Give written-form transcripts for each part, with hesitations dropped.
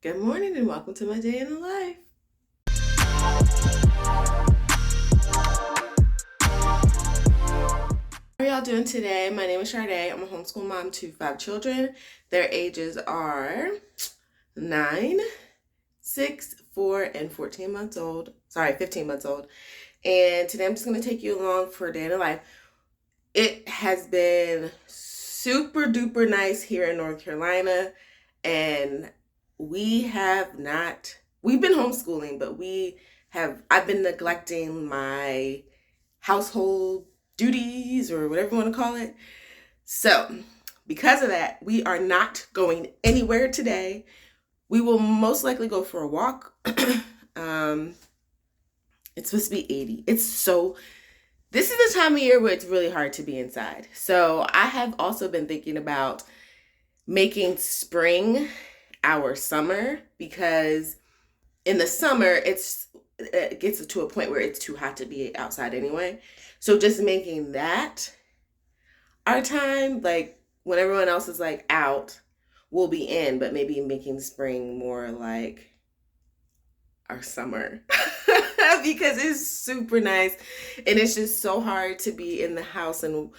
Good morning and welcome to my day in the life. How are y'all doing today? My name is Shardae. I'm a homeschool mom to 5 children. Their ages are 9, 6, 4, and 14 months old. Sorry, 15 months old. And today I'm just going to take you along for a day in the life. It has been super duper nice here in North Carolina, and we've been homeschooling, but I've been neglecting my household duties or whatever you want to call it. So because of that, we are not going anywhere today. We will most likely go for a walk. It's supposed to be 80. This is the time of year where it's really hard to be inside. So I have also been thinking about making spring our summer, because in the summer it gets to a point where it's too hot to be outside anyway. So just making that our time, like when everyone else is like out, we'll be in, but maybe making spring more like our summer. Because it's super nice and it's just so hard to be in the house and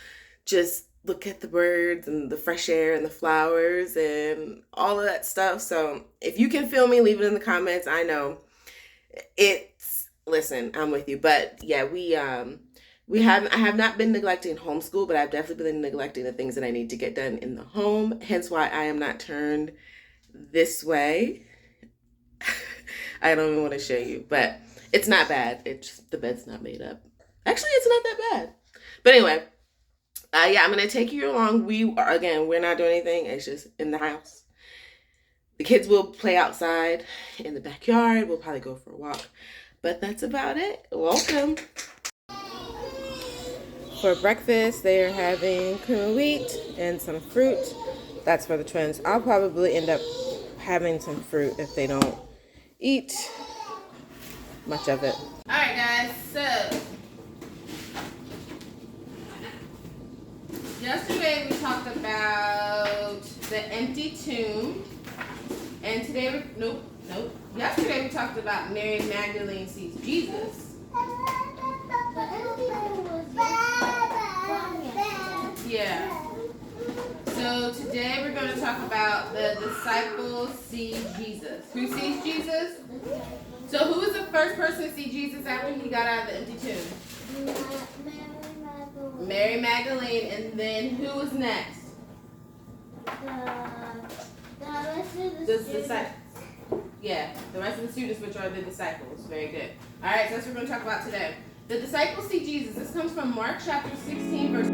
just look at the birds and the fresh air and the flowers and all of that stuff. So if you can feel me, leave it in the comments. I know listen, I'm with you. But yeah, I have not been neglecting homeschool, but I've definitely been neglecting the things that I need to get done in the home. Hence why I am not turned this way. I don't even want to show you, but it's not bad. It's just the bed's not made up. Actually, it's not that bad. But anyway, yeah, I'm gonna take you along. We're not doing anything. It's just in the house. The kids will play outside in the backyard. We'll probably go for a walk, but that's about it. Welcome. For breakfast, they are having cream of wheat and some fruit. That's for the twins. I'll probably end up having some fruit if they don't eat much of it. All right, guys. So yesterday we talked about the empty tomb, and today yesterday we talked about Mary Magdalene sees Jesus. Yeah. So today we're going to talk about the disciples see Jesus. Who sees Jesus? So who was the first person to see Jesus after he got out of the empty tomb? Mary Magdalene. And then who was next? The disciples. Yeah, the rest of the students, which are the disciples. Very good. All right, so that's what we're going to talk about today. The disciples see Jesus. This comes from Mark chapter 16, verse.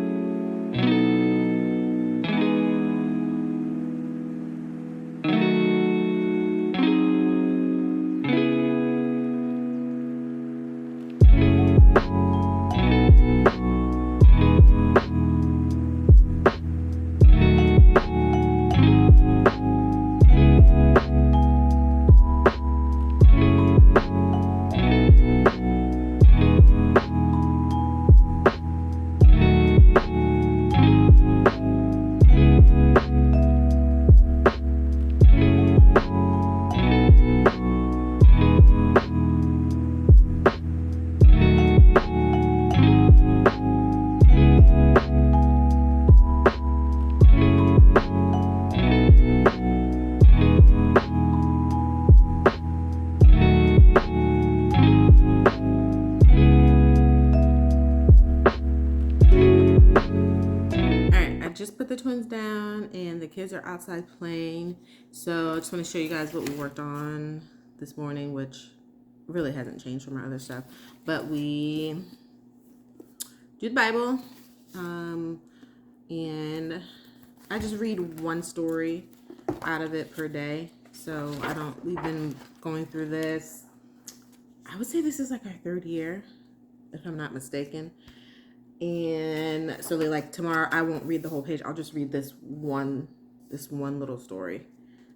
Just put the twins down and the kids are outside playing. So I just want to show you guys what we worked on this morning, which really hasn't changed from our other stuff. But we do the Bible, and I just read one story out of it per day. So we've been going through this. I would say this is like our 3rd year, if I'm not mistaken. And so tomorrow I won't read the whole page. I'll just read this one little story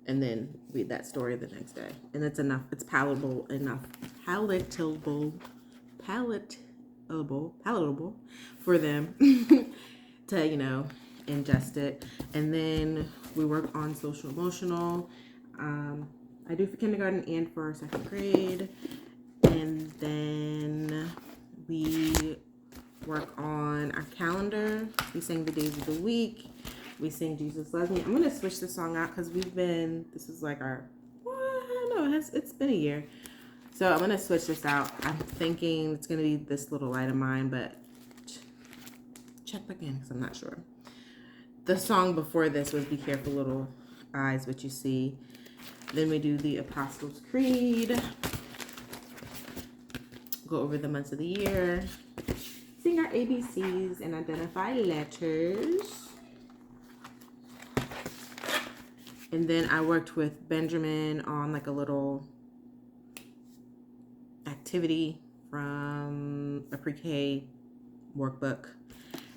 and then read that story the next day. And it's enough. It's palatable for them to, ingest it. And then we work on social emotional. I do for kindergarten and for 2nd grade. And then we work on our calendar. We sing the days of the week. We sing Jesus Loves Me. I'm going to switch this song out because this is like our, well, I don't know, it's been a year. So I'm going to switch this out. I'm thinking it's going to be this little light of mine, but check back in because I'm not sure. The song before this was Be Careful Little Eyes What You See. Then we do the Apostles' Creed. Go over the months of the year. Sing our ABCs and identify letters. And then I worked with Benjamin on like a little activity from a pre-K workbook.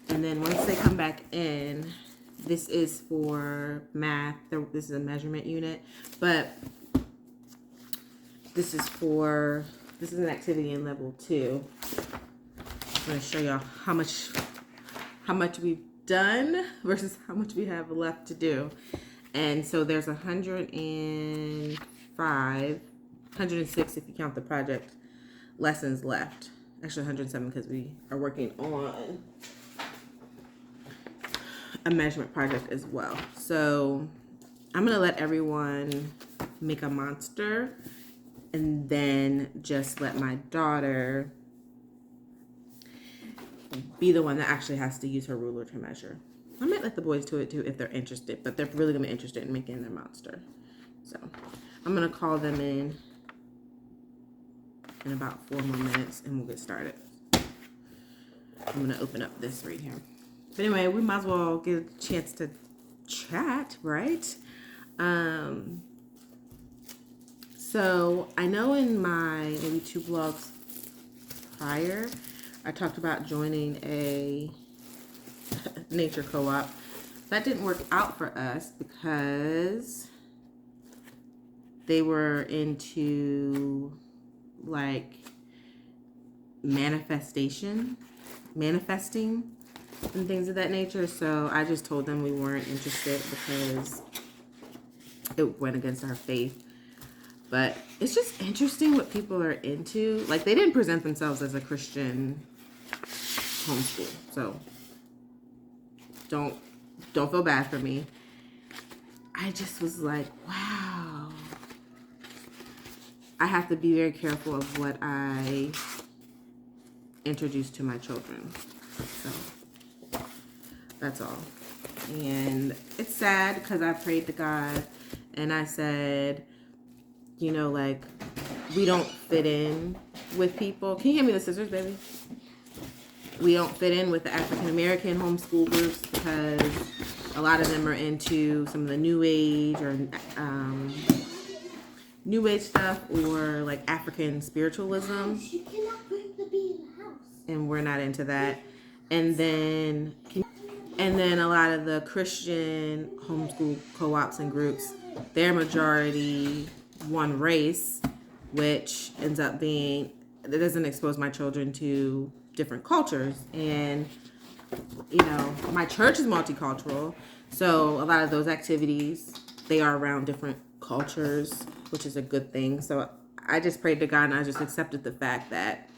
And then once they come back in, this is for math. This is a measurement unit, but this is an activity in level 2. I'm going to show y'all how much we've done versus how much we have left to do. And so there's 106 if you count the project lessons left. Actually 107 because we are working on a measurement project as well. So I'm going to let everyone make a monster and then just let my daughter be the one that actually has to use her ruler to measure. I might let the boys do it too if they're interested, but they're really going to be interested in making their monster. So I'm going to call them in about 4 more minutes and we'll get started. I'm going to open up this right here. But anyway, we might as well get a chance to chat, right? So I know in my maybe 2 blogs prior, I talked about joining a nature co-op. That didn't work out for us because they were into like manifesting and things of that nature. So I just told them we weren't interested because it went against our faith. But it's just interesting what people are into. Like, they didn't present themselves as a Christian homeschool. So don't feel bad for me. I just was like, wow. I have to be very careful of what I introduce to my children. So that's all. And it's sad because I prayed to God and I said, you know, like, we don't fit in with people. Can you hand me the scissors, baby? We don't fit in with the African American homeschool groups because a lot of them are into some of the new age or new age stuff or like African spiritualism. You cannot bring the bee in the house. And we're not into that. And then a lot of the Christian homeschool co-ops and groups, they're majority one race, which ends up being, it doesn't expose my children to different cultures. And, you know, my church is multicultural. So a lot of those activities, they are around different cultures, which is a good thing. So I just prayed to God and I just accepted the fact that,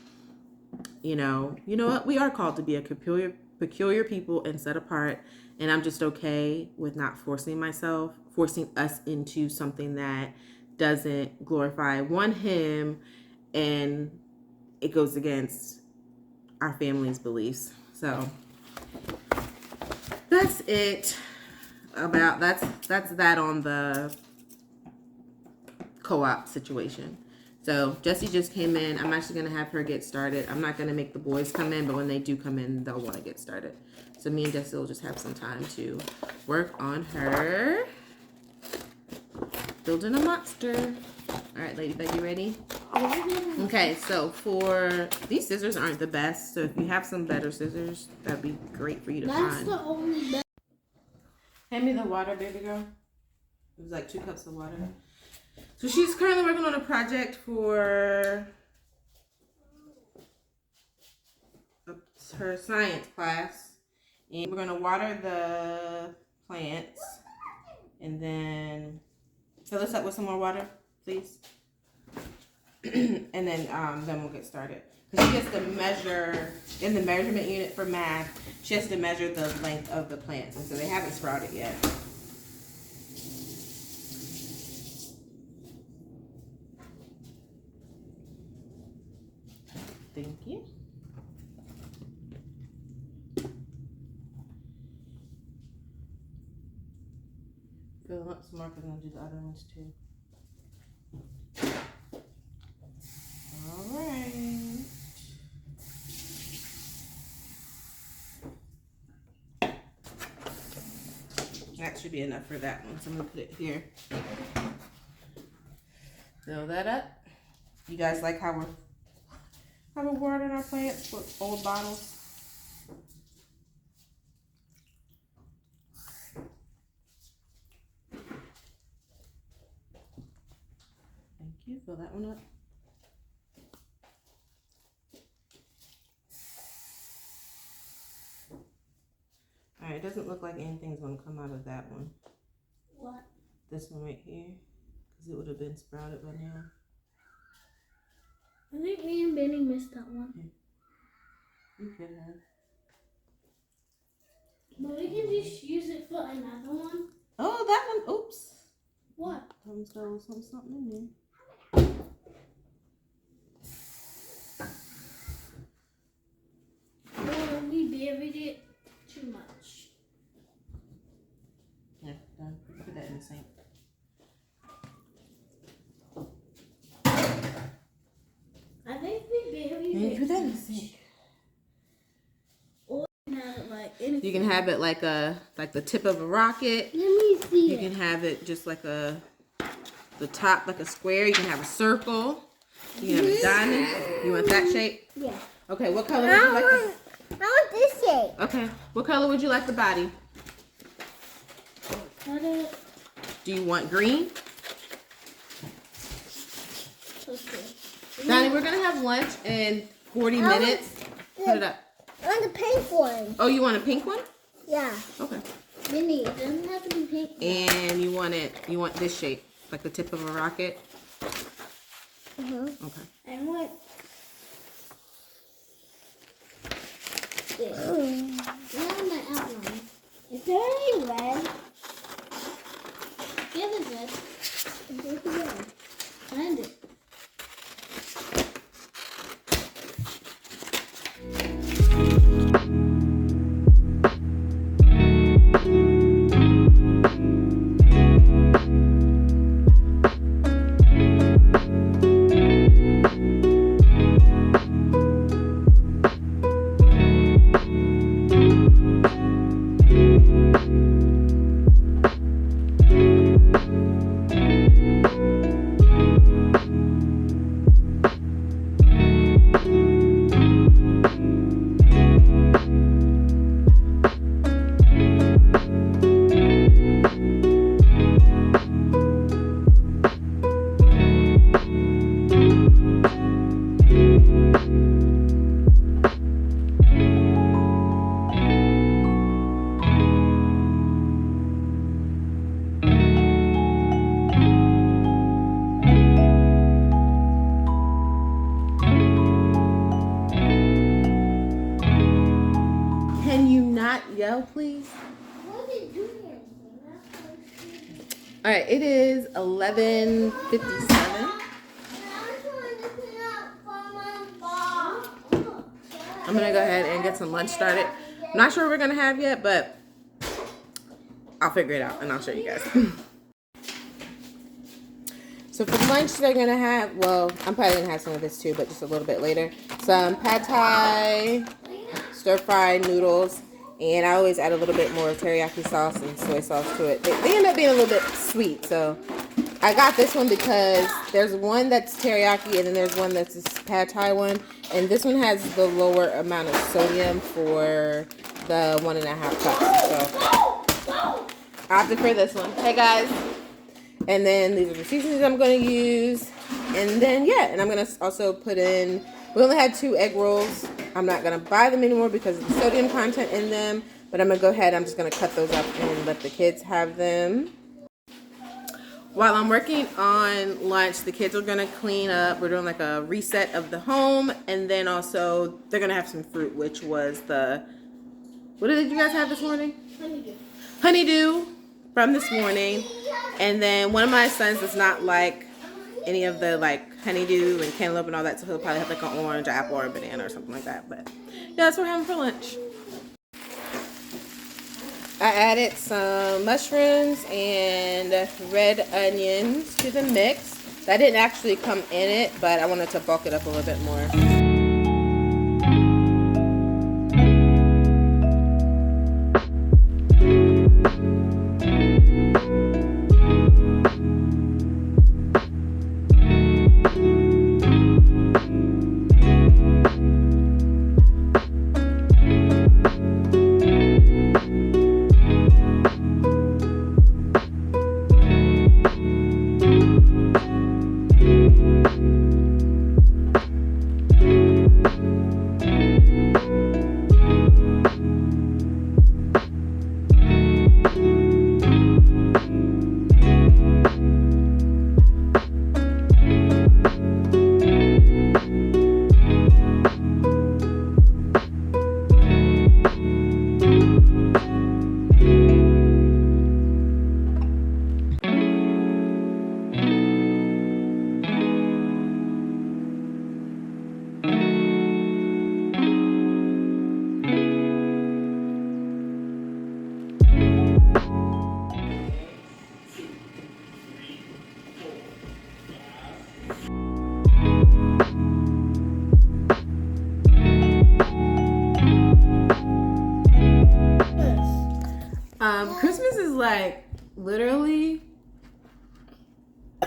you know what? We are called to be a peculiar people and set apart. And I'm just okay with not forcing us into something that doesn't glorify him, and it goes against our family's beliefs. So that's it about that's that on the co-op situation. So Jessie just came in. I'm actually going to have her get started. I'm not going to make the boys come in, but when they do come in, they'll want to get started. So me and Jessie will just have some time to work on her building a monster. All right, Ladybug, you ready? Okay, so for these scissors aren't the best. So if you have some better scissors, that'd be great for you to find. That's the only best. Hand me the water, baby girl. It was like 2 cups of water. So she's currently working on a project for her science class. And we're going to water the plants and then fill this up with some more water. please? And then we'll get started. Because she has to measure, in the measurement unit for math, she has to measure the length of the plants. And so they haven't sprouted yet. Thank you. Fill them up some more because I'm going to do the other ones too. All right. That should be enough for that one. So I'm going to put it here. Fill that up. You guys like how we're watering our plants with old bottles? Thank you. Fill that one up. All right, it doesn't look like anything's going to come out of that one. What? This one right here, because it would have been sprouted by now. I think me and Benny missed that one. You could have. But we can just use it for another one. Oh, that one. Oops. What? There's something in there. Well, we buried it too much. Yeah, done. Put that in the sink. I think we buried it. Put that in the sink. Or we can have it like anything. You can have it like the tip of a rocket. Let me see You can have it just like the top like a square. You can have a circle. You can have a diamond. You want that shape? Yeah. Okay, what color would you like I want this shape. Okay, what color would you like the body? Cut it. Do you want green? Okay. Donnie, we're gonna have lunch in 40 minutes. Put it up. I want the pink one. Oh, you want a pink one? Yeah. Okay. Benny, it doesn't have to be pink. And you want this shape, like the tip of a rocket? Uh-huh. Okay. I want this. Now my outline. Is there any red? Yeah, there's red. There's red. Find it. Yell, please. What are you doing? All right, it is 11:57. I'm gonna go ahead and get some lunch started. I'm not sure what we're gonna have yet, but I'll figure it out and I'll show you guys. So for lunch, they're gonna have, well, I'm probably gonna have some of this too, but just a little bit later. Some pad thai, stir-fried noodles, and I always add a little bit more teriyaki sauce and soy sauce to it. They end up being a little bit sweet, so I got this one because there's one that's teriyaki and then there's one that's this pad thai one, and this one has the lower amount of sodium for the 1.5 cups. So I opted for this one. Hey guys. And then these are the seasonings I'm going to use. And then, yeah, and I'm going to also put in, we only had 2 egg rolls. I'm not going to buy them anymore because of the sodium content in them. But I'm going to go ahead, I'm just going to cut those up and let the kids have them. While I'm working on lunch, the kids are gonna clean up. We're doing like a reset of the home, and then also they're gonna have some fruit, which was what did you guys have this morning? Honeydew from this morning. And then one of my sons does not like any of the like honeydew and cantaloupe and all that, so he'll probably have like an orange, apple, or a banana or something like that. But yeah, that's what we're having for lunch. I added some mushrooms and red onions to the mix. That didn't actually come in it, but I wanted to bulk it up a little bit more. Christmas is like literally,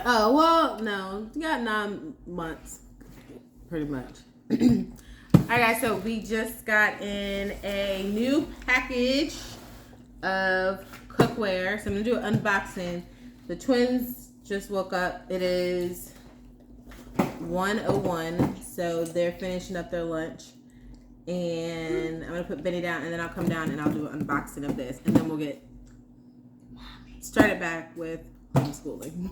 oh, well, no, you got 9 months, pretty much. Alright guys, so we just got in a new package of cookware. So I'm gonna do an unboxing. The twins just woke up. It is 1:01, so they're finishing up their lunch. And I'm gonna put Benny down, and then I'll come down and I'll do an unboxing of this, and then we'll get started back with homeschooling.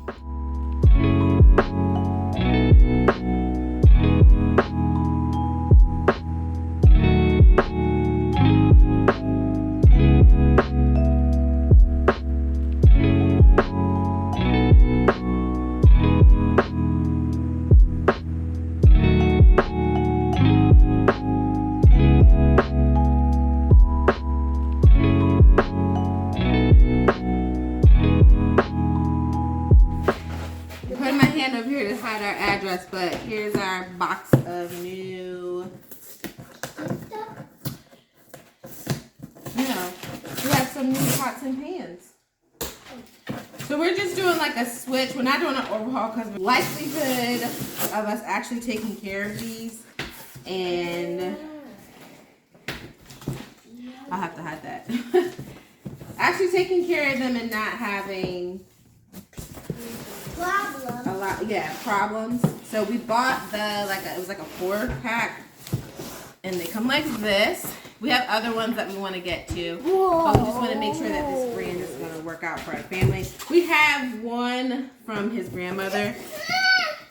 But here's our box of new, we have some new pots and pans. So we're just doing like a switch. We're not doing an overhaul because the likelihood of us actually taking care of these, and I'll have to hide that. Actually taking care of them and not having problems. So we bought it was like a 4-pack, and they come like this. We have other ones that we want to get to, but we just want to make sure that this brand is going to work out for our family. We have one from his grandmother,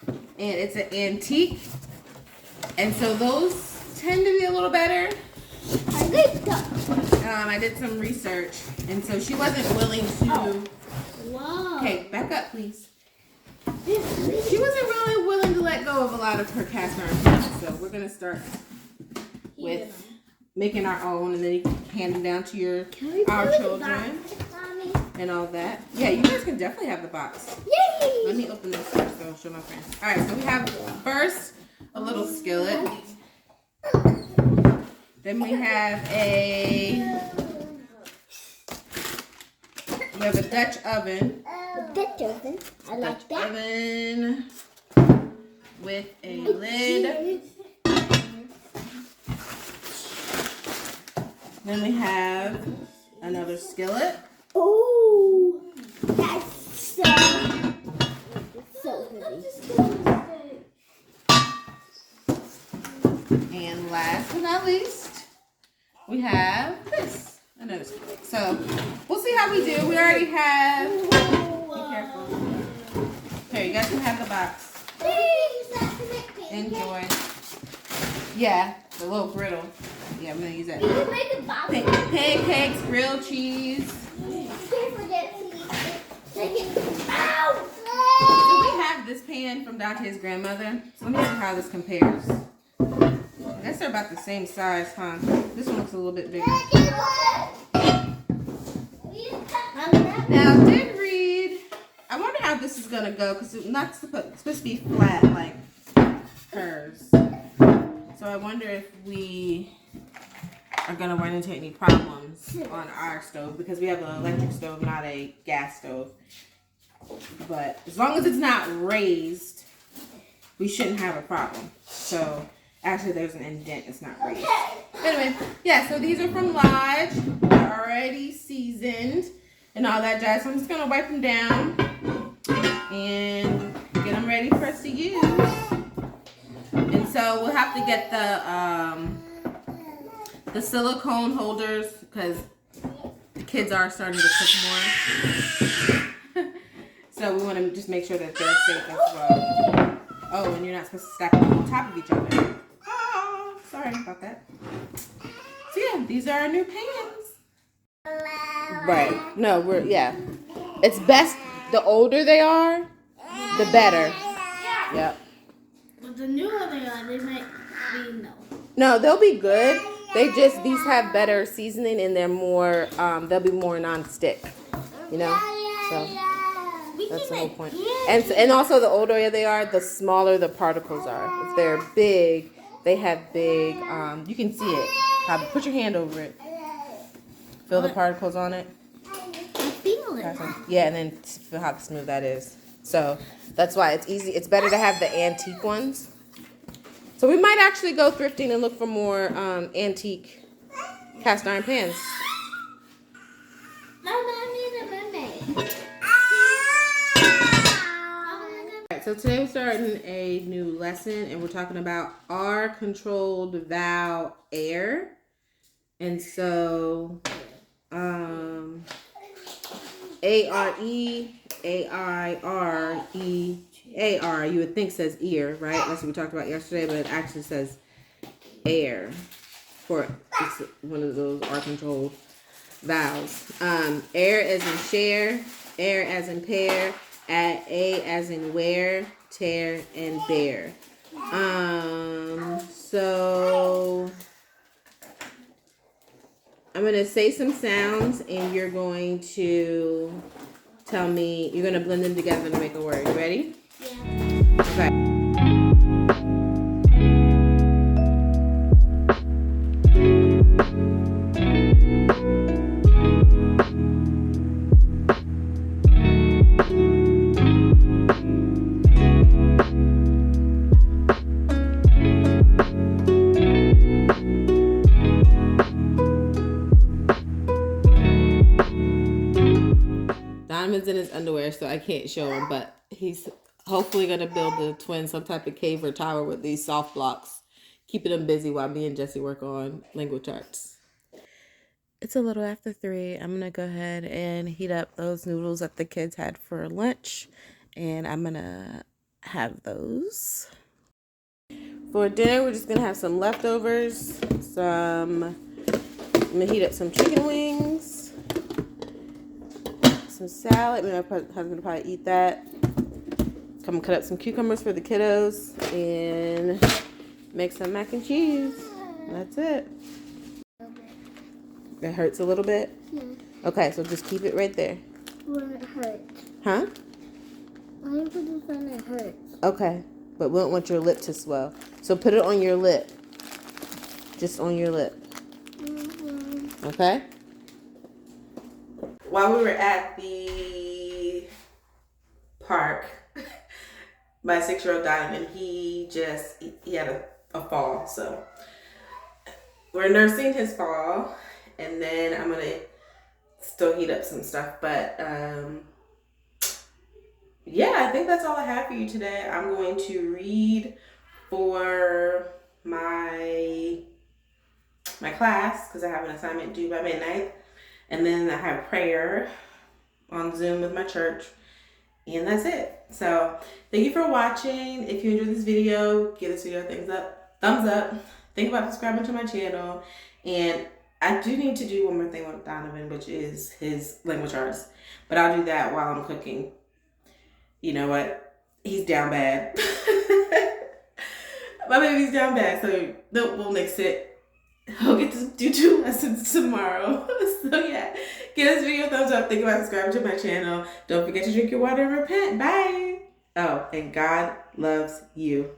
and it's an antique, and so those tend to be a little better. I did some research, and so she wasn't willing to. Okay, back up, please. She wasn't really willing to let go of a lot of her cast iron pans, so we're gonna start with making our own, and then you can hand them down to our children and all that. Yeah, you guys can definitely have the box. Yay! Let me open this first so I'll show my friends. All right, so we have first a little skillet. Then we have a Dutch oven. Dutch oven. I like that. Oven with a lid. Then we have another skillet. Oh, that's so heavy. And last but not least, we have this. Another skillet. So we'll see how we do. We already have. Be careful. Here, you guys can have the box. Please, Enjoy. Yeah, the little griddle. Yeah, I'm gonna use that. Can you make a box? Pancakes, grilled cheese. You can't forget to eat it. Ow! So we have this pan from Dante's grandmother. So let me see how this compares. I guess they're about the same size, huh? This one looks a little bit bigger. Now, did read. I wonder how this is gonna go because it's not supposed to be flat like hers. So I wonder if we are gonna run into any problems on our stove because we have an electric stove, not a gas stove. But as long as it's not raised, we shouldn't have a problem. So actually, there's an indent. It's not raised. Anyway, yeah. So these are from Lodge. They're already seasoned and all that jazz. So I'm just gonna wipe them down and get them ready for us to use. And so we'll have to get the silicone holders because the kids are starting to cook more. So we want to just make sure that they're safe as well. Oh, and you're not supposed to stack them on top of each other. Oh, sorry about that. So yeah, these are our new pans. Right. No, yeah. It's best, the older they are, the better. Yep. But the newer they are, they might be no. No, they'll be good. These have better seasoning and they're more, they'll be more non-stick. You know? So that's the whole point. And also the older they are, the smaller the particles are. If they're big, they have big, you can see it. Probably put your hand over it. Feel the particles on it. I feel it. Yeah, and then feel how smooth that is. So that's why it's easy. It's better to have the antique ones. So we might actually go thrifting and look for more antique cast iron pans. Mama, I need a mermaid. Alright, so today we're starting a new lesson and we're talking about R controlled vowel air. And so A-R-E, A-I-R-E, A-R, you would think says ear, right? That's what we talked about yesterday, but it actually says air. It's one of those R controlled vowels. Air as in share, air as in pair, A as in wear, tear, and bear. So I'm going to say some sounds and you're going to tell me, you're going to blend them together to make a word. You ready? Yeah. Okay. Donovan's in his underwear, so I can't show him, but he's hopefully going to build the twins some type of cave or tower with these soft blocks, keeping them busy while me and Jesse work on language arts. It's a little after 3. I'm going to go ahead and heat up those noodles that the kids had for lunch, and I'm going to have those. For dinner, we're just going to have some leftovers, I'm going to heat up some chicken wings, some salad. My husband will probably eat that. Come cut up some cucumbers for the kiddos and make some mac and cheese. That's it. It hurts a little bit? Yeah. Okay, so just keep it right there. When it hurts. Huh? I put this when it hurts. Okay, but we don't want your lip to swell. So put it on your lip. Just on your lip. Mm-hmm. Okay? While we were at the park, my 6-year-old Donovan, he had a fall. So we're nursing his fall, and then I'm gonna still heat up some stuff. But yeah, I think that's all I have for you today. I'm going to read for my class because I have an assignment due by midnight. And then I have prayer on Zoom with my church. And that's it. So thank you for watching. If you enjoyed this video, give this video a thumbs up. Think about subscribing to my channel. And I do need to do one more thing with Donovan, which is his language arts. But I'll do that while I'm cooking. You know what? He's down bad. My baby's down bad, so we'll mix it. I'll get to do 2 lessons tomorrow. So yeah, give this video a thumbs up. Think about subscribing to my channel. Don't forget to drink your water and repent. Bye. Oh, and God loves you.